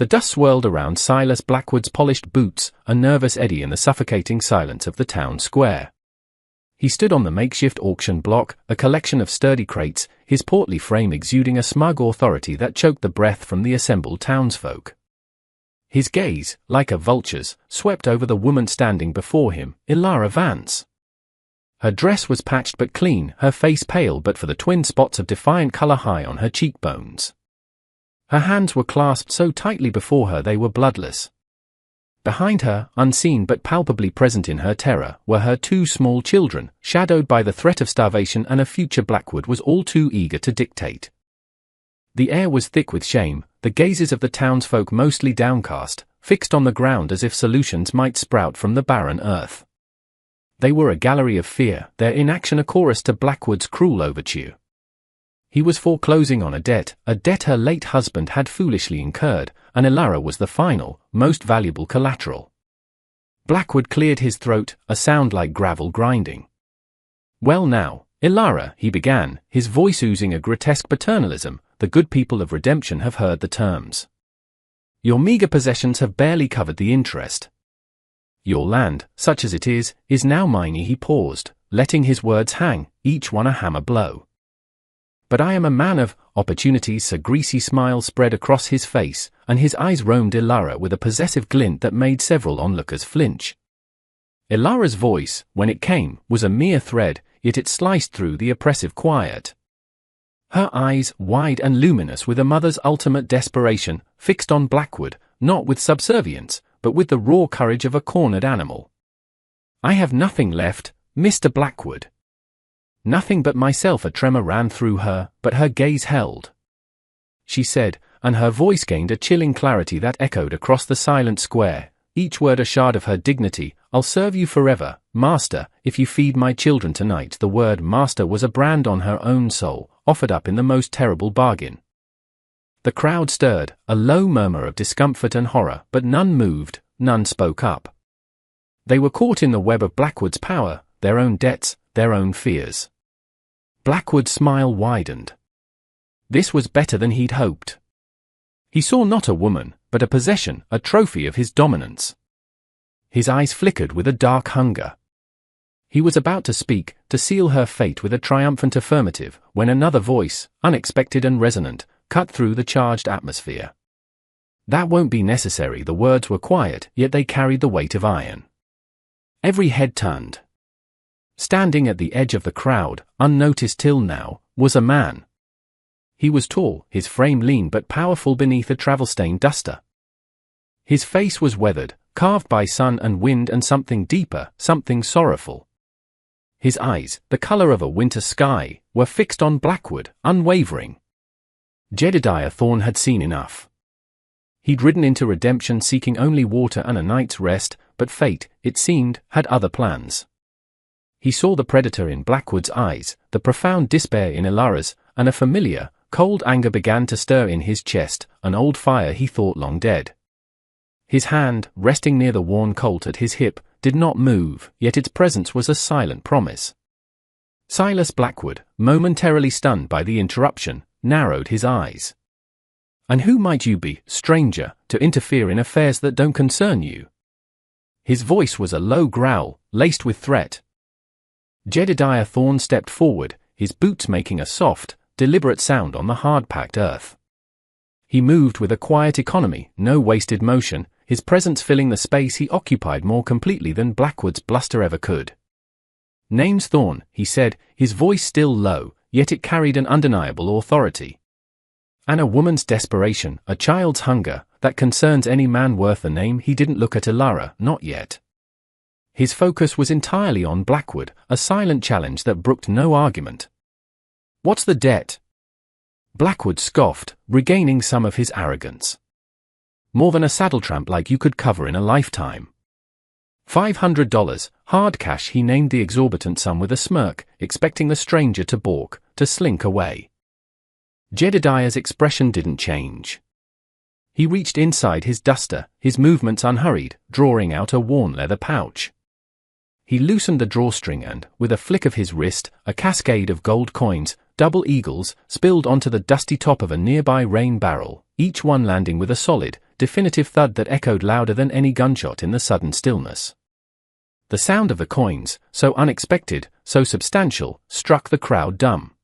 The dust swirled around Silas Blackwood's polished boots, a nervous eddy in the suffocating silence of the town square. He stood on the makeshift auction block, a collection of sturdy crates, his portly frame exuding a smug authority that choked the breath from the assembled townsfolk. His gaze, like a vulture's, swept over the woman standing before him, Ilara Vance. Her dress was patched but clean, her face pale but for the twin spots of defiant color high on her cheekbones. Her hands were clasped so tightly before her they were bloodless. Behind her, unseen but palpably present in her terror, were her two small children, shadowed by the threat of starvation and a future Blackwood was all too eager to dictate. The air was thick with shame, the gazes of the townsfolk mostly downcast, fixed on the ground as if solutions might sprout from the barren earth. They were a gallery of fear, their inaction a chorus to Blackwood's cruel overture. He was foreclosing on a debt her late husband had foolishly incurred, and Ilara was the final, most valuable collateral. Blackwood cleared his throat, a sound like gravel grinding. "Well now, Ilara," he began, his voice oozing a grotesque paternalism, "the good people of Redemption have heard the terms. Your meager possessions have barely covered the interest. Your land, such as it is now mine." He paused, letting his words hang, each one a hammer blow. "But I am a man of opportunities." A greasy smile spread across his face, and his eyes roamed Ilara with a possessive glint that made several onlookers flinch. Ilara's voice, when it came, was a mere thread, yet it sliced through the oppressive quiet. Her eyes, wide and luminous with a mother's ultimate desperation, fixed on Blackwood, not with subservience, but with the raw courage of a cornered animal. "I have nothing left, Mr. Blackwood." "Nothing but myself." A tremor ran through her, but her gaze held. She said, and her voice gained a chilling clarity that echoed across the silent square, each word a shard of her dignity, "I'll serve you forever, master, if you feed my children tonight." The word master was a brand on her own soul, offered up in the most terrible bargain. The crowd stirred, a low murmur of discomfort and horror, but none moved, none spoke up. They were caught in the web of Blackwood's power, their own debts, their own fears. Blackwood's smile widened. This was better than he'd hoped. He saw not a woman, but a possession, a trophy of his dominance. His eyes flickered with a dark hunger. He was about to speak, to seal her fate with a triumphant affirmative, when another voice, unexpected and resonant, cut through the charged atmosphere. "That won't be necessary." The words were quiet, yet they carried the weight of iron. Every head turned. Standing at the edge of the crowd, unnoticed till now, was a man. He was tall, his frame lean but powerful beneath a travel-stained duster. His face was weathered, carved by sun and wind and something deeper, something sorrowful. His eyes, the color of a winter sky, were fixed on Blackwood, unwavering. Jedediah Thorne had seen enough. He'd ridden into Redemption seeking only water and a night's rest, but fate, it seemed, had other plans. He saw the predator in Blackwood's eyes, the profound despair in Ilara's, and a familiar, cold anger began to stir in his chest, an old fire he thought long dead. His hand, resting near the worn Colt at his hip, did not move, yet its presence was a silent promise. Silas Blackwood, momentarily stunned by the interruption, narrowed his eyes. "And who might you be, stranger, to interfere in affairs that don't concern you?" His voice was a low growl, laced with threat. Jedediah Thorne stepped forward, his boots making a soft, deliberate sound on the hard-packed earth. He moved with a quiet economy, no wasted motion, his presence filling the space he occupied more completely than Blackwood's bluster ever could. "Name's Thorne," he said, his voice still low, yet it carried an undeniable authority. "And a woman's desperation, a child's hunger, that concerns any man worth the name." He didn't look at Ilara, not yet. His focus was entirely on Blackwood, a silent challenge that brooked no argument. "What's the debt?" Blackwood scoffed, regaining some of his arrogance. "More than a saddle tramp like you could cover in a lifetime." $500, hard cash. He named the exorbitant sum with a smirk, expecting the stranger to balk, to slink away. Jedediah's expression didn't change. He reached inside his duster, his movements unhurried, drawing out a worn leather pouch. He loosened the drawstring and, with a flick of his wrist, a cascade of gold coins, double eagles, spilled onto the dusty top of a nearby rain barrel, each one landing with a solid, definitive thud that echoed louder than any gunshot in the sudden stillness. The sound of the coins, so unexpected, so substantial, struck the crowd dumb.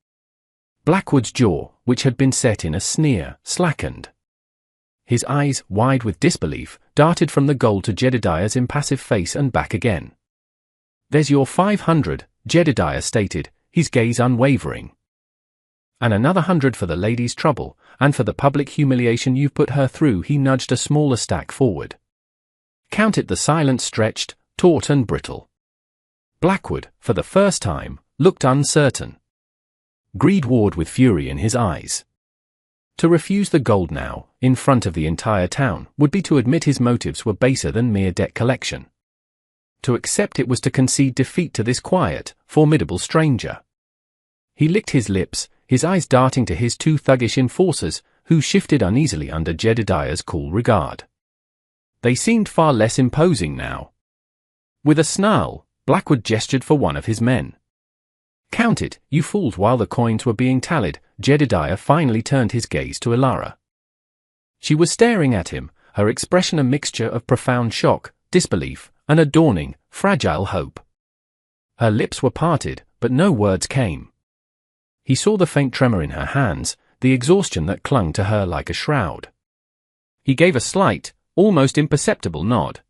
Blackwood's jaw, which had been set in a sneer, slackened. His eyes, wide with disbelief, darted from the gold to Jedediah's impassive face and back again. "There's your 500, Jedediah stated, his gaze unwavering. "And another 100 for the lady's trouble, and for the public humiliation you've put her through." He nudged a smaller stack forward. "Count it." The silence stretched, taut and brittle. Blackwood, for the first time, looked uncertain. Greed warred with fury in his eyes. To refuse the gold now, in front of the entire town, would be to admit his motives were baser than mere debt collection. To accept it was to concede defeat to this quiet, formidable stranger. He licked his lips, his eyes darting to his two thuggish enforcers, who shifted uneasily under Jedediah's cool regard. They seemed far less imposing now. With a snarl, Blackwood gestured for one of his men. "Count it, you fools." While the coins were being tallied, Jedediah finally turned his gaze to Ilara. She was staring at him, her expression a mixture of profound shock, disbelief, and a dawning, fragile hope. Her lips were parted, but no words came. He saw the faint tremor in her hands, the exhaustion that clung to her like a shroud. He gave a slight, almost imperceptible nod.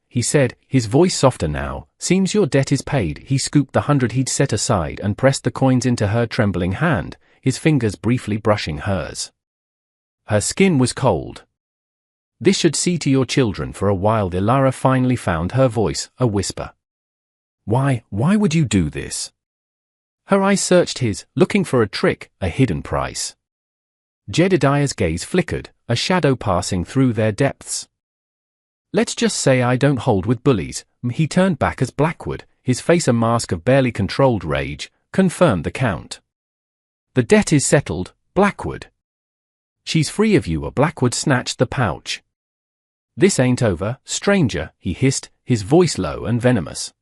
He said, his voice softer now, "Seems your debt is paid." He scooped the 100 he'd set aside and pressed the coins into her trembling hand, his fingers briefly brushing hers. Her skin was cold. "This should see to your children." For a while Ilara finally found her voice, a whisper. Why would you do this?" Her eyes searched his, looking for a trick, a hidden price. Jedediah's gaze flickered, a shadow passing through their depths. "Let's just say I don't hold with bullies." He turned back as Blackwood, his face a mask of barely controlled rage, confirmed the count. "The debt is settled, Blackwood. She's free of you." Blackwood snatched the pouch. "This ain't over, stranger," he hissed, his voice low and venomous.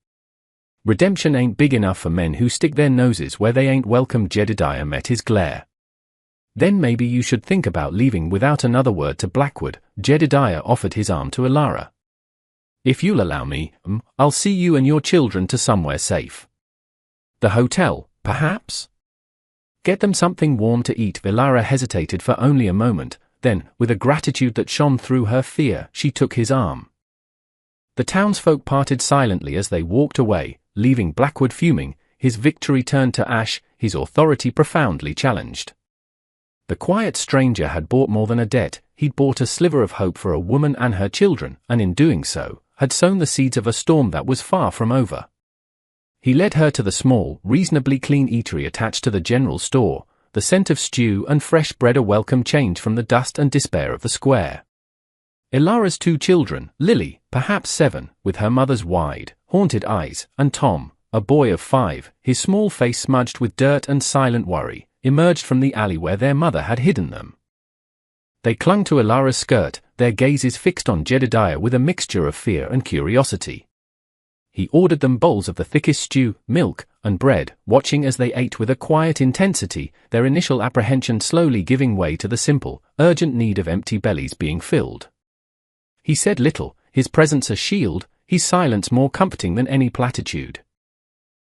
"Redemption ain't big enough for men who stick their noses where they ain't welcome." Jedediah met his glare. "Then maybe you should think about leaving." Without another word to Blackwood, Jedediah offered his arm to Ilara. "If you'll allow me, I'll see you and your children to somewhere safe. The hotel, perhaps? Get them something warm to eat." Ilara hesitated for only a moment, then, with a gratitude that shone through her fear, she took his arm. The townsfolk parted silently as they walked away, leaving Blackwood fuming, his victory turned to ash, his authority profoundly challenged. The quiet stranger had bought more than a debt. He'd bought a sliver of hope for a woman and her children, and in doing so, had sown the seeds of a storm that was far from over. He led her to the small, reasonably clean eatery attached to the general store, the scent of stew and fresh bread a welcome change from the dust and despair of the square. Ilara's two children, Lily, perhaps 7, with her mother's wide, haunted eyes, and Tom, a boy of 5, his small face smudged with dirt and silent worry, emerged from the alley where their mother had hidden them. They clung to Ilara's skirt, their gazes fixed on Jedediah with a mixture of fear and curiosity. He ordered them bowls of the thickest stew, milk, and bread, watching as they ate with a quiet intensity, their initial apprehension slowly giving way to the simple, urgent need of empty bellies being filled. He said little, his presence a shield, his silence more comforting than any platitude.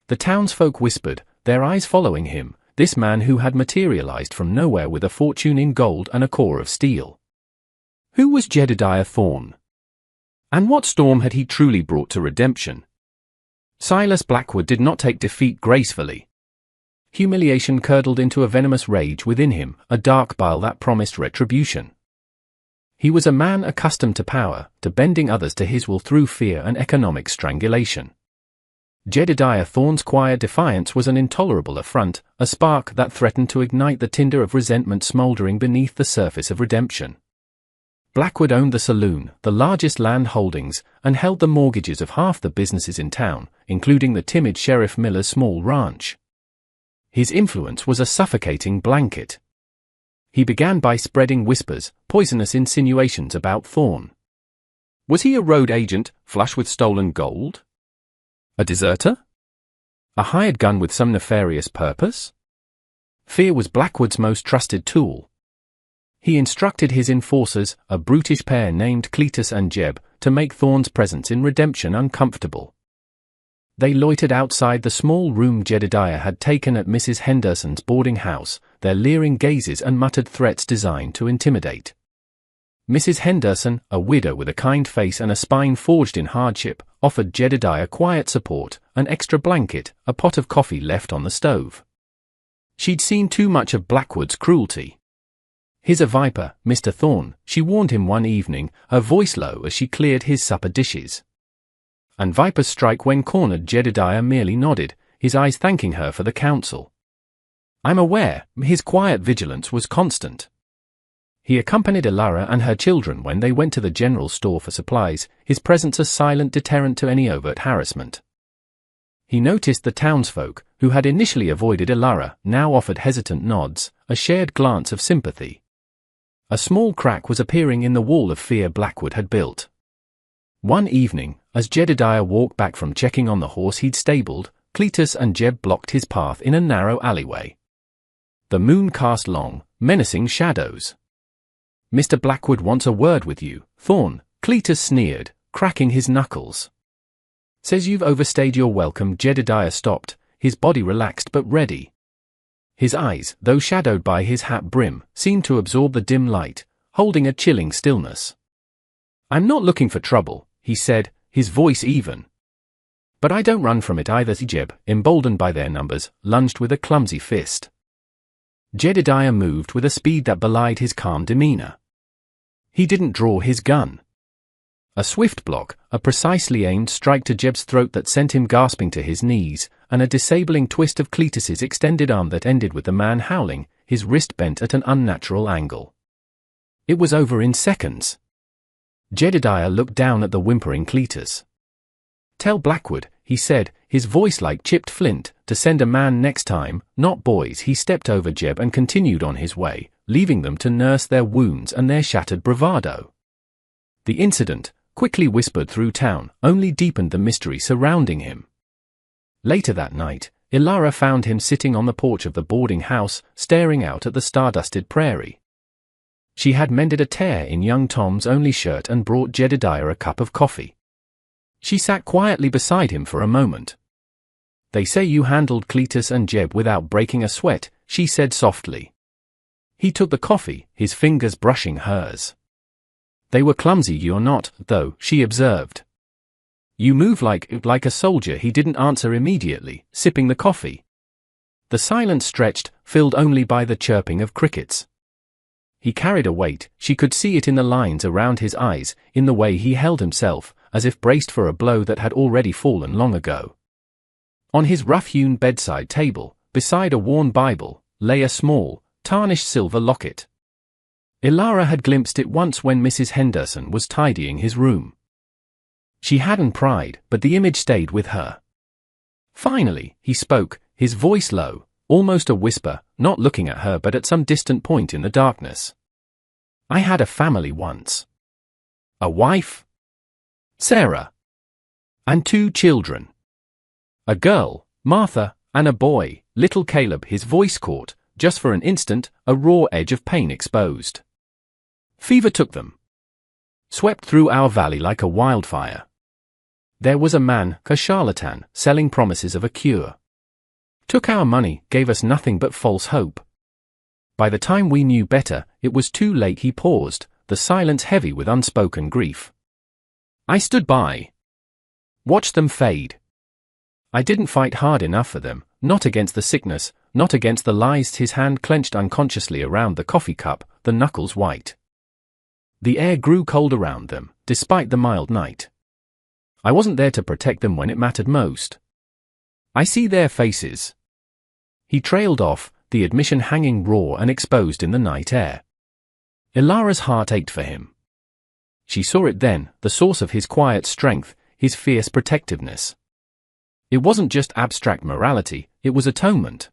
The townsfolk whispered, their eyes following him, this man who had materialized from nowhere with a fortune in gold and a core of steel. Who was Jedediah Thorne? And what storm had he truly brought to redemption? Silas Blackwood did not take defeat gracefully. Humiliation curdled into a venomous rage within him, a dark bile that promised retribution. He was a man accustomed to power, to bending others to his will through fear and economic strangulation. Jedediah Thorne's quiet defiance was an intolerable affront, a spark that threatened to ignite the tinder of resentment smoldering beneath the surface of redemption. Blackwood owned the saloon, the largest land holdings, and held the mortgages of half the businesses in town, including the timid Sheriff Miller's small ranch. His influence was a suffocating blanket. He began by spreading whispers, poisonous insinuations about Thorne. Was he a road agent, flush with stolen gold? A deserter? A hired gun with some nefarious purpose? Fear was Blackwood's most trusted tool. He instructed his enforcers, a brutish pair named Cletus and Jeb, to make Thorn's presence in redemption uncomfortable. They loitered outside the small room Jedediah had taken at Mrs. Henderson's boarding house, their leering gazes and muttered threats designed to intimidate. Mrs. Henderson, a widow with a kind face and a spine forged in hardship, offered Jedediah quiet support, an extra blanket, a pot of coffee left on the stove. She'd seen too much of Blackwood's cruelty. "Here's a viper, Mr. Thorn," she warned him one evening, her voice low as she cleared his supper dishes. And vipers strike when cornered. Jedediah merely nodded, his eyes thanking her for the counsel. "I'm aware," his quiet vigilance was constant. He accompanied Elara and her children when they went to the general store for supplies, his presence a silent deterrent to any overt harassment. He noticed the townsfolk, who had initially avoided Elara, now offered hesitant nods, a shared glance of sympathy. A small crack was appearing in the wall of fear Blackwood had built. One evening, as Jedediah walked back from checking on the horse he'd stabled, Cletus and Jeb blocked his path in a narrow alleyway. The moon cast long, menacing shadows. "Mr. Blackwood wants a word with you, Thorn," Cletus sneered, cracking his knuckles. "Says you've overstayed your welcome." Jedediah stopped, his body relaxed but ready. His eyes, though shadowed by his hat brim, seemed to absorb the dim light, holding a chilling stillness. "I'm not looking for trouble," he said, his voice even. "But I don't run from it either." Jeb, emboldened by their numbers, lunged with a clumsy fist. Jedediah moved with a speed that belied his calm demeanor. He didn't draw his gun. A swift block, a precisely aimed strike to Jeb's throat that sent him gasping to his knees, and a disabling twist of Cletus's extended arm that ended with the man howling, his wrist bent at an unnatural angle. It was over in seconds. Jedediah looked down at the whimpering Cletus. "Tell Blackwood," he said, his voice like chipped flint, "to send a man next time, not boys." He stepped over Jeb and continued on his way, leaving them to nurse their wounds and their shattered bravado. The incident, quickly whispered through town, only deepened the mystery surrounding him. Later that night, Elara found him sitting on the porch of the boarding house, staring out at the stardusted prairie. She had mended a tear in young Tom's only shirt and brought Jedediah a cup of coffee. She sat quietly beside him for a moment. "They say you handled Cletus and Jeb without breaking a sweat," she said softly. He took the coffee, his fingers brushing hers. "They were clumsy. You're not, though," she observed. "You move like a soldier." He didn't answer immediately, sipping the coffee. The silence stretched, filled only by the chirping of crickets. He carried a weight, she could see it in the lines around his eyes, in the way he held himself, as if braced for a blow that had already fallen long ago. On his rough-hewn bedside table, beside a worn Bible, lay a small, tarnished silver locket. Elara had glimpsed it once when Mrs. Henderson was tidying his room. She hadn't pried, but the image stayed with her. Finally, he spoke, his voice low, almost a whisper, not looking at her but at some distant point in the darkness. "I had a family once. A wife, Sarah, and 2 children. A girl, Martha, and a boy, little Caleb." His voice caught, just for an instant, a raw edge of pain exposed. "Fever took them. Swept through our valley like a wildfire. There was a man, a charlatan, selling promises of a cure. Took our money, gave us nothing but false hope. By the time we knew better, it was too late." He paused, the silence heavy with unspoken grief. "I stood by. Watched them fade. I didn't fight hard enough for them, not against the sickness, not against the lies." His hand clenched unconsciously around the coffee cup, the knuckles white. The air grew cold around them, despite the mild night. "I wasn't there to protect them when it mattered most. I see their faces." He trailed off, the admission hanging raw and exposed in the night air. Elara's heart ached for him. She saw it then, the source of his quiet strength, his fierce protectiveness. It wasn't just abstract morality, it was atonement.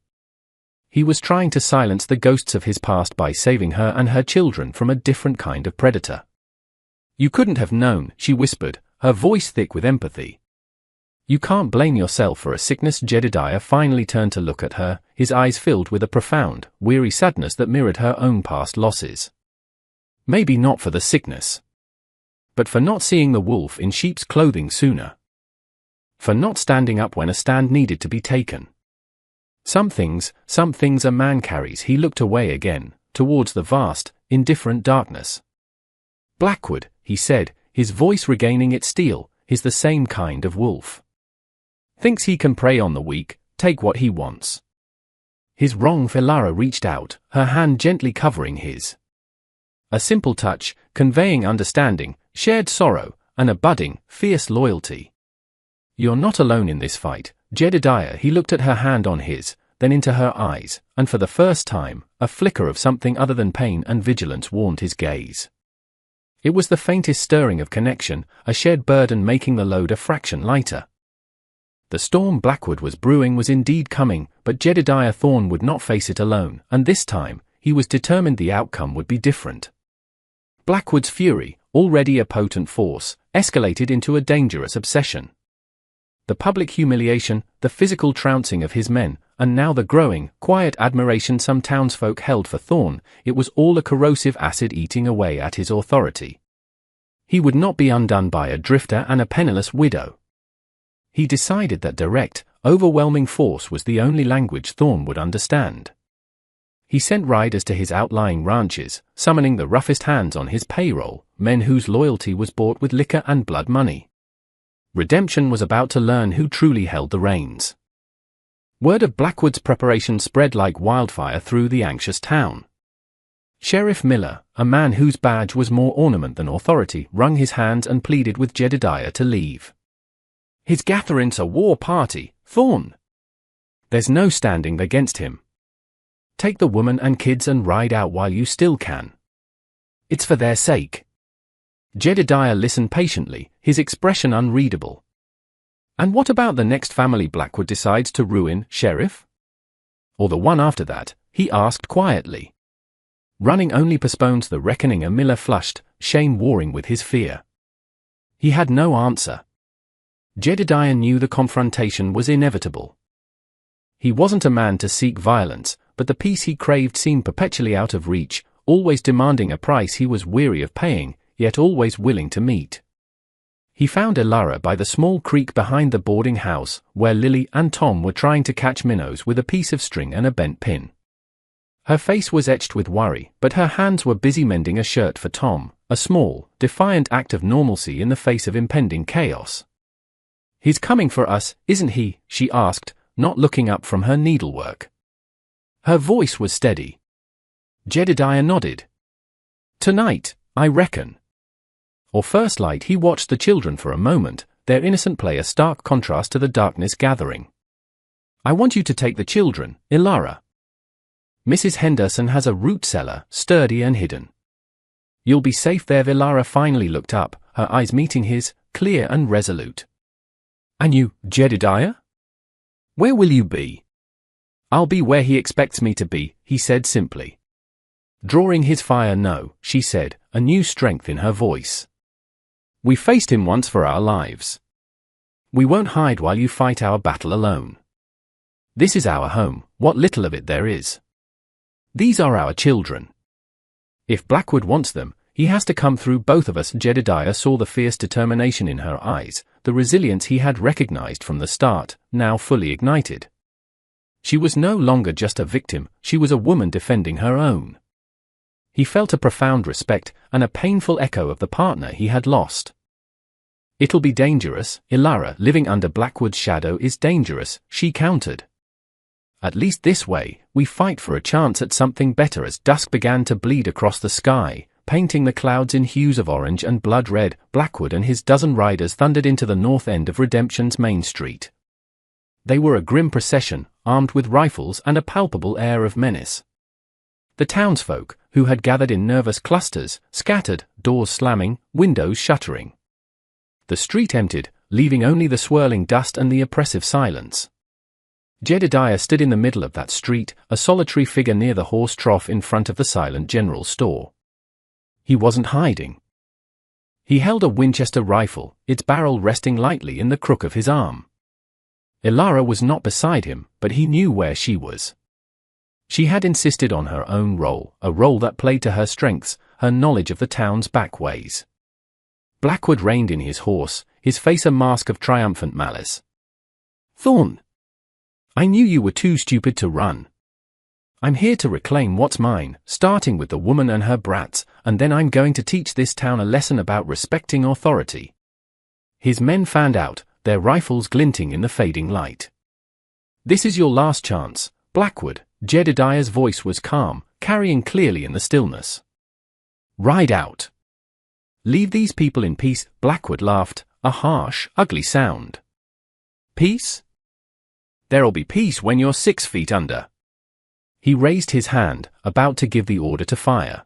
He was trying to silence the ghosts of his past by saving her and her children from a different kind of predator. "You couldn't have known," she whispered, her voice thick with empathy. "You can't blame yourself for a sickness." Jedediah finally turned to look at her, his eyes filled with a profound, weary sadness that mirrored her own past losses. Maybe not for the sickness, but for not seeing the wolf in sheep's clothing sooner. For not standing up when a stand needed to be taken. Some things a man carries. He looked away again, towards the vast, indifferent darkness. Blackwood, he said, his voice regaining its steel, is the same kind of wolf. Thinks he can prey on the weak, take what he wants. His wrong. Ilara reached out, her hand gently covering his. A simple touch, conveying understanding, shared sorrow, and a budding, fierce loyalty. You're not alone in this fight, Jedediah. He looked at her hand on his, then into her eyes, and for the first time, a flicker of something other than pain and vigilance warmed his gaze. It was the faintest stirring of connection, a shared burden making the load a fraction lighter. The storm Blackwood was brewing was indeed coming, but Jedediah Thorne would not face it alone, and this time, he was determined the outcome would be different. Blackwood's fury, already a potent force, escalated into a dangerous obsession. The public humiliation, the physical trouncing of his men, and now the growing, quiet admiration some townsfolk held for Thorne, it was all a corrosive acid eating away at his authority. He would not be undone by a drifter and a penniless widow. He decided that direct, overwhelming force was the only language Thorne would understand. He sent riders to his outlying ranches, summoning the roughest hands on his payroll, men whose loyalty was bought with liquor and blood money. Redemption was about to learn who truly held the reins. Word of Blackwood's preparation spread like wildfire through the anxious town. Sheriff Miller, a man whose badge was more ornament than authority, wrung his hands and pleaded with Jedediah to leave. His gatherin's a war party, Thorne. There's no standing against him. Take the woman and kids and ride out while you still can. It's for their sake. Jedediah listened patiently, his expression unreadable. And what about the next family Blackwood decides to ruin, Sheriff? Or the one after that, he asked quietly. Running only postpones the reckoning. A Miller flushed, shame warring with his fear. He had no answer. Jedediah knew the confrontation was inevitable. He wasn't a man to seek violence, but the peace he craved seemed perpetually out of reach, always demanding a price he was weary of paying, yet always willing to meet. He found Ilara by the small creek behind the boarding house, where Lily and Tom were trying to catch minnows with a piece of string and a bent pin. Her face was etched with worry, but her hands were busy mending a shirt for Tom, a small, defiant act of normalcy in the face of impending chaos. He's coming for us, isn't he? She asked, not looking up from her needlework. Her voice was steady. Jedediah nodded. Tonight, I reckon. Or first light. He watched the children for a moment, their innocent play a stark contrast to the darkness gathering. I want you to take the children, Ilara. Mrs. Henderson has a root cellar, sturdy and hidden. You'll be safe there. Ilara finally looked up, her eyes meeting his, clear and resolute. And you, Jedediah? Where will you be? I'll be where he expects me to be, he said simply. Drawing his fire. No, she said, a new strength in her voice. We faced him once for our lives. We won't hide while you fight our battle alone. This is our home, what little of it there is. These are our children. If Blackwood wants them, he has to come through both of us. Jedediah saw the fierce determination in her eyes, the resilience he had recognized from the start, now fully ignited. She was no longer just a victim, she was a woman defending her own. He felt a profound respect and a painful echo of the partner he had lost. It'll be dangerous, Ilara. Living under Blackwood's shadow is dangerous, she countered. At least this way, we fight for a chance at something better. As dusk began to bleed across the sky, painting the clouds in hues of orange and blood red, Blackwood and his dozen riders thundered into the north end of Redemption's main street. They were a grim procession, armed with rifles and a palpable air of menace. The townsfolk, who had gathered in nervous clusters, scattered, doors slamming, windows shuttering. The street emptied, leaving only the swirling dust and the oppressive silence. Jedediah stood in the middle of that street, a solitary figure near the horse trough in front of the silent general store. He wasn't hiding. He held a Winchester rifle, its barrel resting lightly in the crook of his arm. Ilara was not beside him, but he knew where she was. She had insisted on her own role, a role that played to her strengths, her knowledge of the town's back ways. Blackwood reined in his horse, his face a mask of triumphant malice. "Thorn! I knew you were too stupid to run. I'm here to reclaim what's mine, starting with the woman and her brats, and then I'm going to teach this town a lesson about respecting authority." His men fanned out, their rifles glinting in the fading light. "This is your last chance, Blackwood." Jedediah's voice was calm, carrying clearly in the stillness. "Ride out. Leave these people in peace." Blackwood laughed, a harsh, ugly sound. "Peace? There'll be peace when you're 6 feet under." He raised his hand, about to give the order to fire.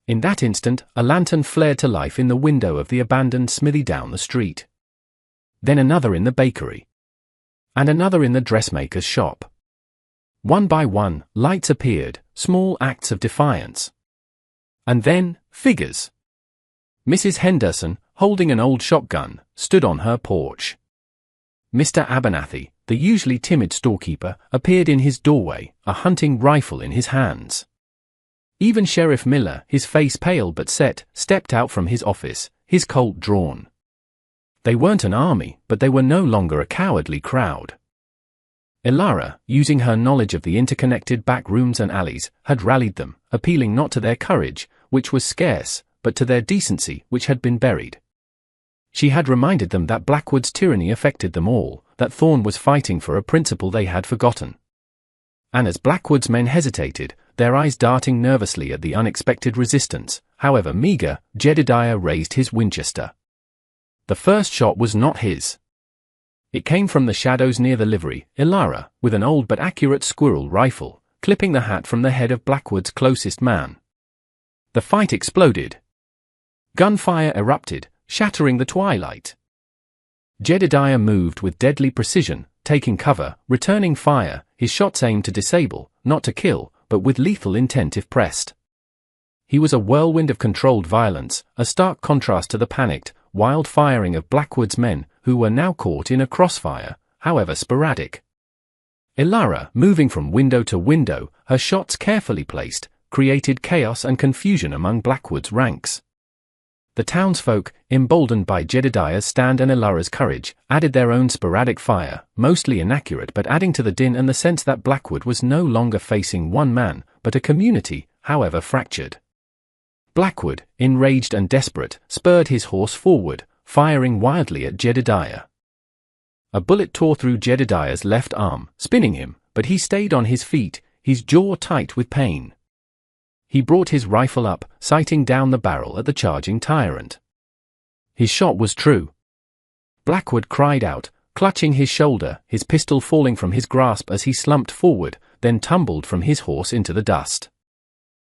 In that instant, a lantern flared to life in the window of the abandoned smithy down the street. Then another in the bakery. And another in the dressmaker's shop. One by one, lights appeared, small acts of defiance. And then, figures. Mrs. Henderson, holding an old shotgun, stood on her porch. Mr. Abernathy, the usually timid storekeeper, appeared in his doorway, a hunting rifle in his hands. Even Sheriff Miller, his face pale but set, stepped out from his office, his Colt drawn. They weren't an army, but they were no longer a cowardly crowd. Elara, using her knowledge of the interconnected back rooms and alleys, had rallied them, appealing not to their courage, which was scarce, but to their decency, which had been buried. She had reminded them that Blackwood's tyranny affected them all, that Thorn was fighting for a principle they had forgotten. And as Blackwood's men hesitated, their eyes darting nervously at the unexpected resistance, however meager, Jedediah raised his Winchester. The first shot was not his. It came from the shadows near the livery, Elara, with an old but accurate squirrel rifle, clipping the hat from the head of Blackwood's closest man. The fight exploded. Gunfire erupted, shattering the twilight. Jedediah moved with deadly precision, taking cover, returning fire, his shots aimed to disable, not to kill, but with lethal intent if pressed. He was a whirlwind of controlled violence, a stark contrast to the panicked, wild firing of Blackwood's men, who were now caught in a crossfire, however sporadic. Elara, moving from window to window, her shots carefully placed, created chaos and confusion among Blackwood's ranks. The townsfolk, emboldened by Jedediah's stand and Elara's courage, added their own sporadic fire, mostly inaccurate but adding to the din and the sense that Blackwood was no longer facing one man, but a community, however fractured. Blackwood, enraged and desperate, spurred his horse forward, firing wildly at Jedediah. A bullet tore through Jedediah's left arm, spinning him, but he stayed on his feet, his jaw tight with pain. He brought his rifle up, sighting down the barrel at the charging tyrant. His shot was true. Blackwood cried out, clutching his shoulder, his pistol falling from his grasp as he slumped forward, then tumbled from his horse into the dust.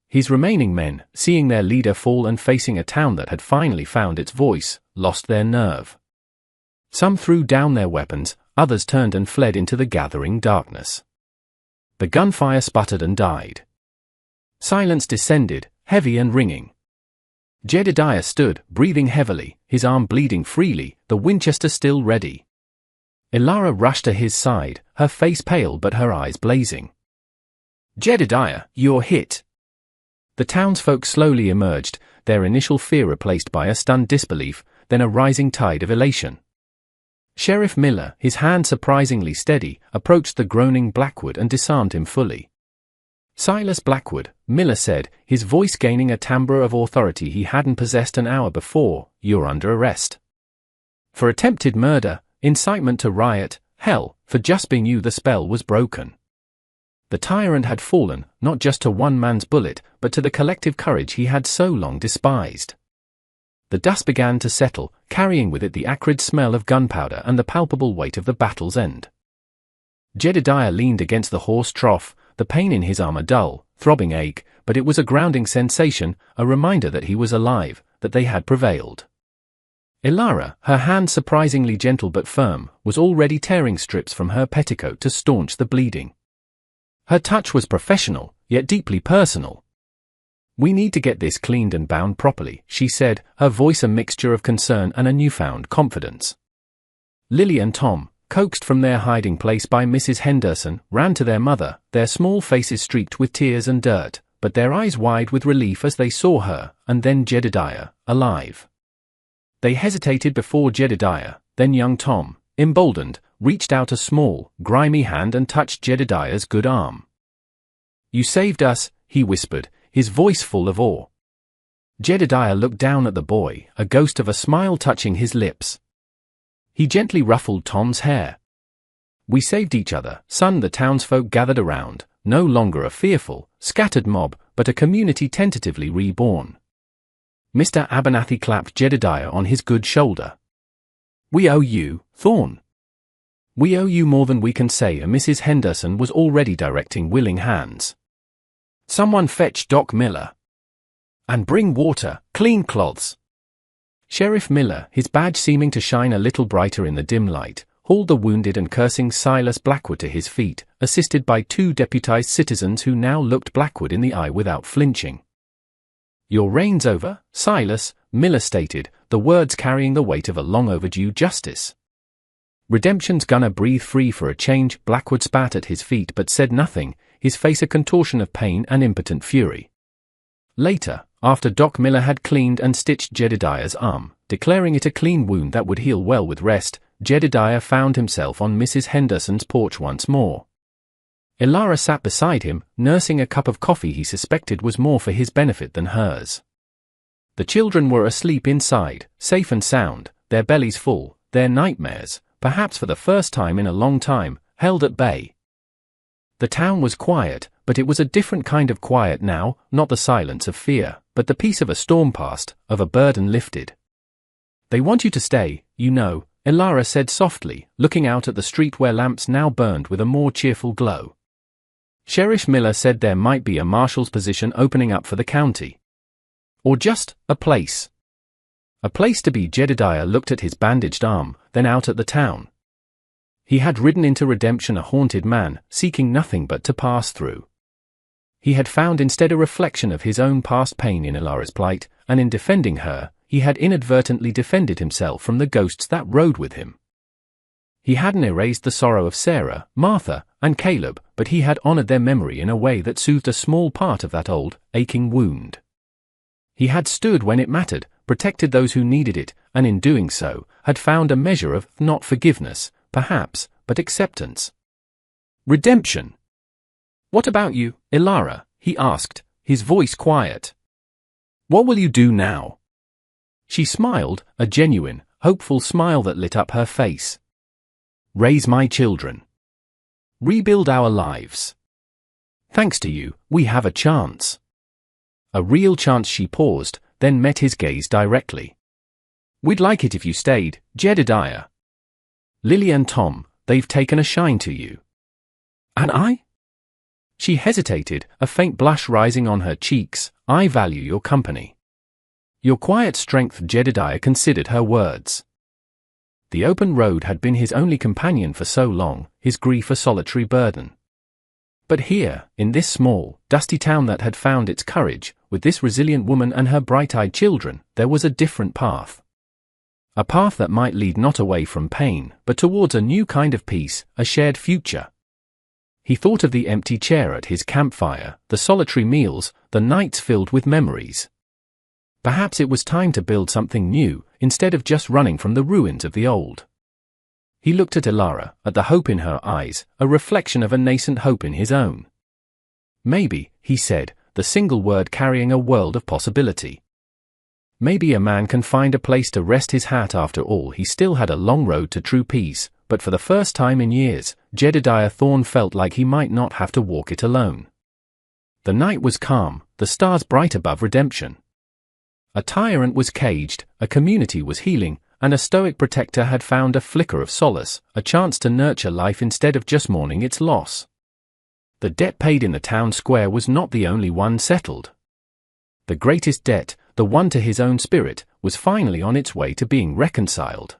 His remaining men, seeing their leader fall and facing a town that had finally found its voice, lost their nerve. Some threw down their weapons, others turned and fled into the gathering darkness. The gunfire sputtered and died. Silence descended, heavy and ringing. Jedediah stood, breathing heavily, his arm bleeding freely, the Winchester still ready. Elara rushed to his side, her face pale but her eyes blazing. "Jedediah, you're hit." The townsfolk slowly emerged, their initial fear replaced by a stunned disbelief, then a rising tide of elation. Sheriff Miller, his hand surprisingly steady, approached the groaning Blackwood and disarmed him fully. "Silas Blackwood," Miller said, his voice gaining a timbre of authority he hadn't possessed an hour before, "you're under arrest. For attempted murder, incitement to riot, hell, for just being you the spell was broken." The tyrant had fallen, not just to one man's bullet, but to the collective courage he had so long despised. The dust began to settle, carrying with it the acrid smell of gunpowder and the palpable weight of the battle's end. Jedediah leaned against the horse trough, the pain in his arm a dull, throbbing ache, but it was a grounding sensation, a reminder that he was alive, that they had prevailed. Elara, her hand surprisingly gentle but firm, was already tearing strips from her petticoat to staunch the bleeding. Her touch was professional, yet deeply personal. "We need to get this cleaned and bound properly," she said, her voice a mixture of concern and a newfound confidence. Lily and Tom, coaxed from their hiding place by Mrs. Henderson, ran to their mother, their small faces streaked with tears and dirt, but their eyes wide with relief as they saw her, and then Jedediah, alive. They hesitated before Jedediah, then young Tom, emboldened, reached out a small, grimy hand and touched Jedediah's good arm. "You saved us," he whispered, his voice full of awe. Jedediah looked down at the boy, a ghost of a smile touching his lips. He gently ruffled Tom's hair. "We saved each other, son." The townsfolk gathered around, no longer a fearful, scattered mob, but a community tentatively reborn. Mr. Abernathy clapped Jedediah on his good shoulder. "We owe you, Thorn. We owe you more than we can say." Mrs. Henderson was already directing willing hands. "Someone fetch Doc Miller. And bring water, clean cloths." Sheriff Miller, his badge seeming to shine a little brighter in the dim light, hauled the wounded and cursing Silas Blackwood to his feet, assisted by 2 deputized citizens who now looked Blackwood in the eye without flinching. "Your reign's over, Silas," Miller stated, the words carrying the weight of a long-overdue justice. "Redemption's gonna breathe free for a change." Blackwood spat at his feet but said nothing, his face a contortion of pain and impotent fury. Later, after Doc Miller had cleaned and stitched Jedediah's arm, declaring it a clean wound that would heal well with rest, Jedediah found himself on Mrs. Henderson's porch once more. Elara sat beside him, nursing a cup of coffee he suspected was more for his benefit than hers. The children were asleep inside, safe and sound, their bellies full, their nightmares, perhaps for the first time in a long time, held at bay. The town was quiet, but it was a different kind of quiet now, not the silence of fear, but the peace of a storm past, of a burden lifted. "They want you to stay, you know," Elara said softly, looking out at the street where lamps now burned with a more cheerful glow. Sheriff Miller said there might be a marshal's position opening up for the county. Or just a place. A place to be. Jedediah looked at his bandaged arm, then out at the town. He had ridden into Redemption a haunted man, seeking nothing but to pass through. He had found instead a reflection of his own past pain in Elara's plight, and in defending her, he had inadvertently defended himself from the ghosts that rode with him. He hadn't erased the sorrow of Sarah, Martha, and Caleb, but he had honored their memory in a way that soothed a small part of that old, aching wound. He had stood when it mattered, protected those who needed it, and in doing so, had found a measure of, not forgiveness, perhaps, but acceptance. Redemption. "What about you, Elara?" he asked, his voice quiet. "What will you do now?" She smiled, a genuine, hopeful smile that lit up her face. "Raise my children. Rebuild our lives. Thanks to you, we have a chance." A real chance. She paused, then met his gaze directly. "We'd like it if you stayed, Jedediah. Lily and Tom, they've taken a shine to you." "And I?" She hesitated, a faint blush rising on her cheeks. "I value your company. Your quiet strength." Jedediah considered her words. The open road had been his only companion for so long, his grief a solitary burden. But here, in this small, dusty town that had found its courage, with this resilient woman and her bright-eyed children, there was a different path. A path that might lead not away from pain, but towards a new kind of peace, a shared future. He thought of the empty chair at his campfire, the solitary meals, the nights filled with memories. Perhaps it was time to build something new, instead of just running from the ruins of the old. He looked at Elara, at the hope in her eyes, a reflection of a nascent hope in his own. "Maybe," he said, the single word carrying a world of possibility. "Maybe a man can find a place to rest his hat after all." He still had a long road to true peace, but for the first time in years, Jedediah Thorn felt like he might not have to walk it alone. The night was calm, the stars bright above Redemption. A tyrant was caged, a community was healing, and a stoic protector had found a flicker of solace, a chance to nurture life instead of just mourning its loss. The debt paid in the town square was not the only one settled. The greatest debt, the one to his own spirit, was finally on its way to being reconciled.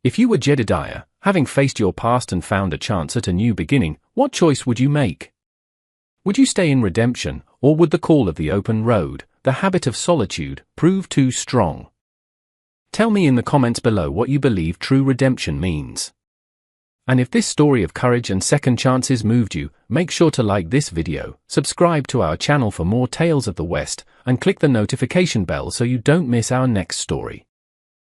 If you were Jedediah, having faced your past and found a chance at a new beginning, what choice would you make? Would you stay in Redemption, or would the call of the open road, the habit of solitude, prove too strong? Tell me in the comments below what you believe true redemption means. And if this story of courage and second chances moved you, make sure to like this video, subscribe to our channel for more tales of the West, and click the notification bell so you don't miss our next story.